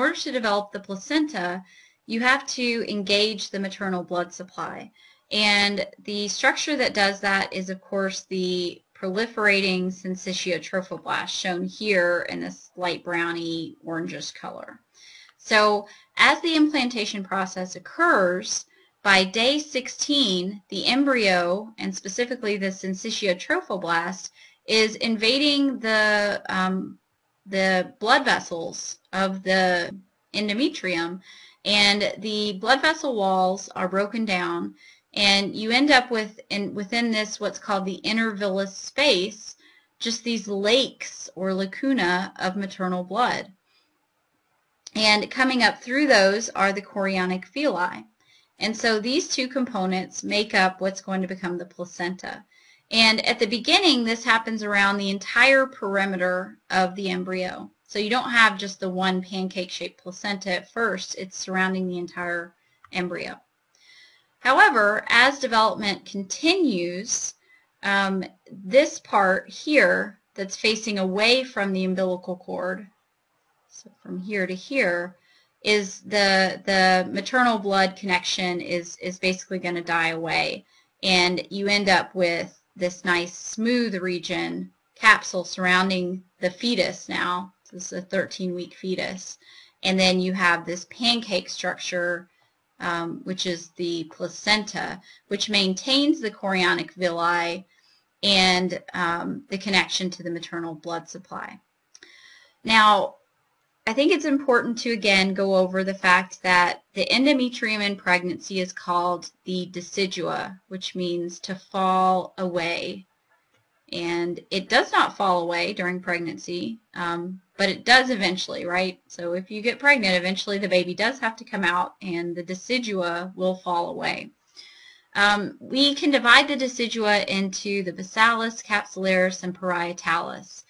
order to develop the placenta, you have to engage the maternal blood supply. And the structure that does that is, of course, the proliferating syncytial trophoblast, shown here in this light browny orangish color. So as the implantation process occurs, by day 16, the embryo, and specifically the syncytial trophoblast, is invading the blood vessels of the endometrium, and the blood vessel walls are broken down, and you end up with, within this, what's called the intervillous space, just these lakes or lacuna of maternal blood. And coming up through those are the chorionic villi. And so these two components make up what's going to become the placenta. And at the beginning, this happens around the entire perimeter of the embryo. So you don't have just the one pancake-shaped placenta at first. It's surrounding the entire embryo. However, as development continues, this part here that's facing away from the umbilical cord, so from here to here, is the maternal blood connection is basically going to die away, and you end up with this nice smooth region capsule surrounding the fetus now. This is a 13-week fetus, and then you have this pancake structure, which is the placenta, which maintains the chorionic villi and the connection to the maternal blood supply. Now, I think it's important to again go over the fact that the endometrium in pregnancy is called the decidua, which means to fall away. And it does not fall away during pregnancy, but it does eventually, right? So if you get pregnant, eventually the baby does have to come out and the decidua will fall away. We can divide the decidua into the basalis, capsularis, and parietalis.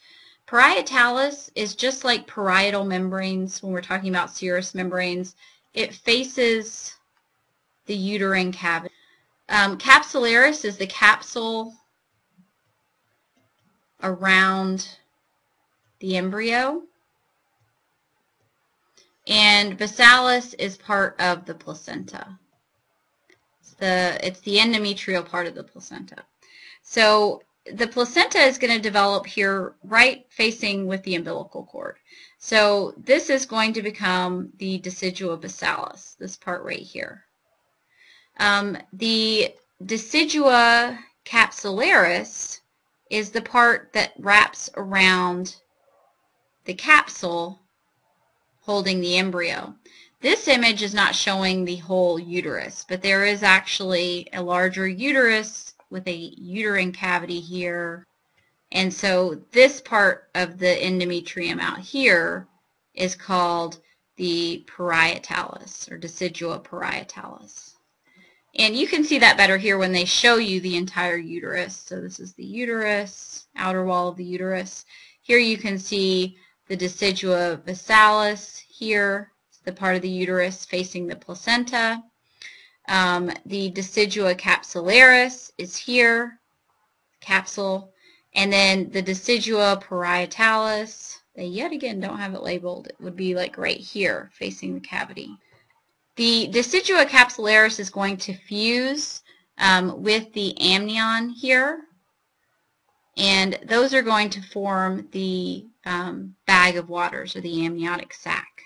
Parietalis is just like parietal membranes when we're talking about serous membranes. It faces the uterine cavity. Capsularis is the capsule around the embryo, and basalis is part of the placenta. It's the endometrial part of the placenta. So the placenta is going to develop here right facing with the umbilical cord. So this is going to become the decidua basalis, this part right here. The decidua capsularis is the part that wraps around the capsule holding the embryo. This image is not showing the whole uterus, but there is actually a larger uterus with a uterine cavity here. And so this part of the endometrium out here is called the parietalis, or decidua parietalis. And you can see that better here when they show you the entire uterus. So this is the uterus, outer wall of the uterus. Here you can see the decidua basalis here, the part of the uterus facing the placenta. The decidua capsularis is here, capsule, and then the decidua parietalis, they yet again don't have it labeled. It would be like right here, facing the cavity. The decidua capsularis is going to fuse with the amnion here, and those are going to form the bag of waters, or the amniotic sac.